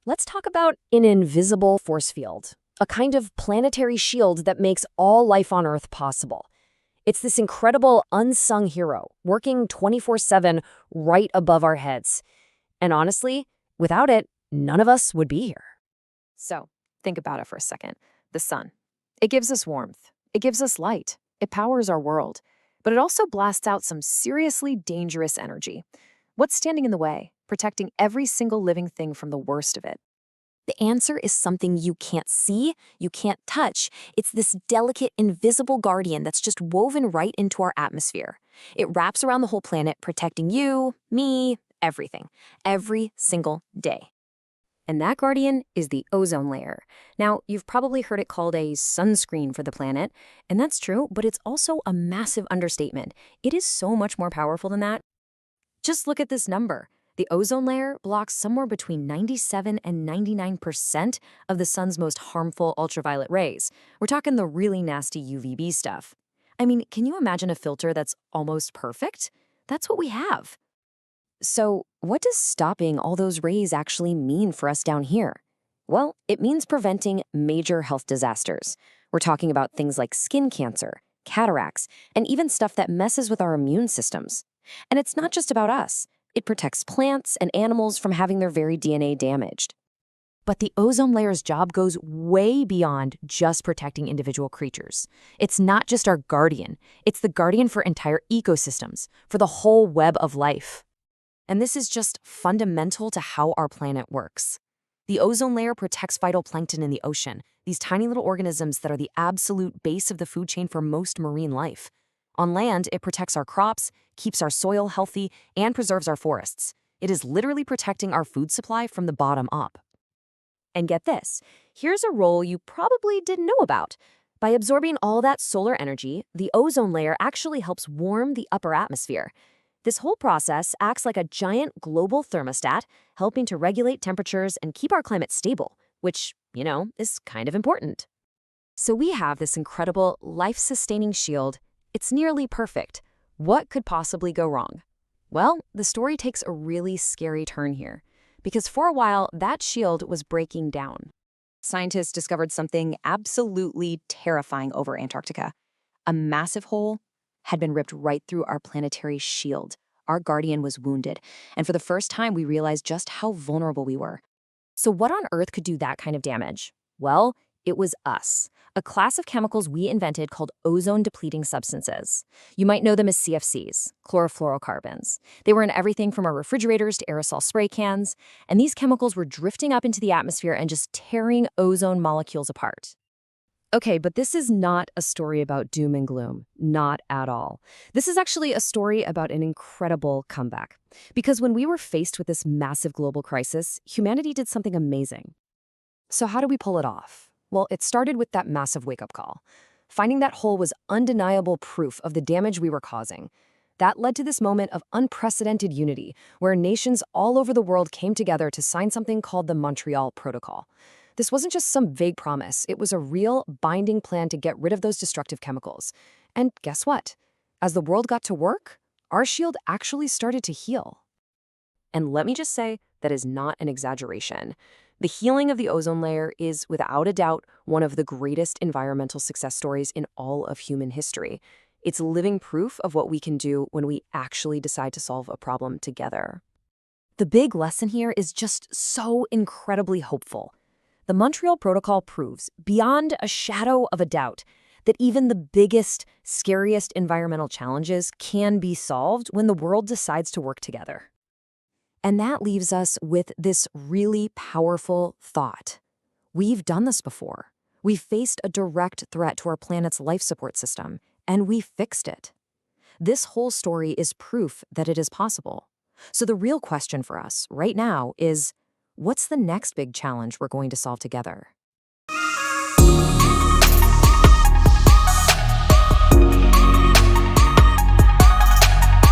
Let's talk about an invisible force field, a kind of planetary shield that makes all life on Earth possible. It's this incredible unsung hero working 24/7 right above our heads. And honestly, without it, none of us would be here. So, think about it for a second. The sun. It gives us warmth. It gives us light. It powers our world. But it also blasts out some seriously dangerous energy. What's standing in the way, protecting every single living thing from the worst of it? The answer is something you can't see, you can't touch. It's this delicate, invisible guardian that's just woven right into our atmosphere. It wraps around the whole planet, protecting you, me, everything, every single day. And that guardian is the ozone layer. Now, you've probably heard it called a sunscreen for the planet, and that's true, but it's also a massive understatement. It is so much more powerful than that. Just look at this number. The ozone layer blocks somewhere between 97 and 99% of the sun's most harmful ultraviolet rays. We're talking the really nasty UVB stuff. I mean, can you imagine a filter that's almost perfect? That's what we have. So, what does stopping all those rays actually mean for us down here? Well, it means preventing major health disasters. We're talking about things like skin cancer, cataracts, and even stuff that messes with our immune systems. And it's not just about us. It protects plants and animals from having their very DNA damaged. But the ozone layer's job goes way beyond just protecting individual creatures. It's not just our guardian. It's the guardian for entire ecosystems, for the whole web of life. And this is just fundamental to how our planet works. The ozone layer protects phytoplankton in the ocean, these tiny little organisms that are the absolute base of the food chain for most marine life. On land, it protects our crops, keeps our soil healthy, and preserves our forests. It is literally protecting our food supply from the bottom up. And get this, here's a role you probably didn't know about. By absorbing all that solar energy, the ozone layer actually helps warm the upper atmosphere. This whole process acts like a giant global thermostat, helping to regulate temperatures and keep our climate stable, which, is kind of important. So we have this incredible life-sustaining shield. It's nearly perfect. What could possibly go wrong? Well, the story takes a really scary turn here, because for a while, that shield was breaking down. Scientists discovered something absolutely terrifying over Antarctica. A massive hole had been ripped right through our planetary shield. Our guardian was wounded, and for the first time, we realized just how vulnerable we were. So what on Earth could do that kind of damage? Well, it was us, a class of chemicals we invented called ozone-depleting substances. You might know them as CFCs, chlorofluorocarbons. They were in everything from our refrigerators to aerosol spray cans, and these chemicals were drifting up into the atmosphere and just tearing ozone molecules apart. Okay, but this is not a story about doom and gloom. Not at all. This is actually a story about an incredible comeback. Because when we were faced with this massive global crisis, humanity did something amazing. So how do we pull it off? Well, it started with that massive wake-up call. Finding that hole was undeniable proof of the damage we were causing. That led to this moment of unprecedented unity, where nations all over the world came together to sign something called the Montreal Protocol. This wasn't just some vague promise. It was a real, binding plan to get rid of those destructive chemicals. And guess what? As the world got to work, our shield actually started to heal. And let me just say, that is not an exaggeration. The healing of the ozone layer is, without a doubt, one of the greatest environmental success stories in all of human history. It's living proof of what we can do when we actually decide to solve a problem together. The big lesson here is just so incredibly hopeful. The Montreal Protocol proves, beyond a shadow of a doubt, that even the biggest, scariest environmental challenges can be solved when the world decides to work together. And that leaves us with this really powerful thought. We've done this before. We've faced a direct threat to our planet's life support system, and we fixed it. This whole story is proof that it is possible. So the real question for us right now is, what's the next big challenge we're going to solve together?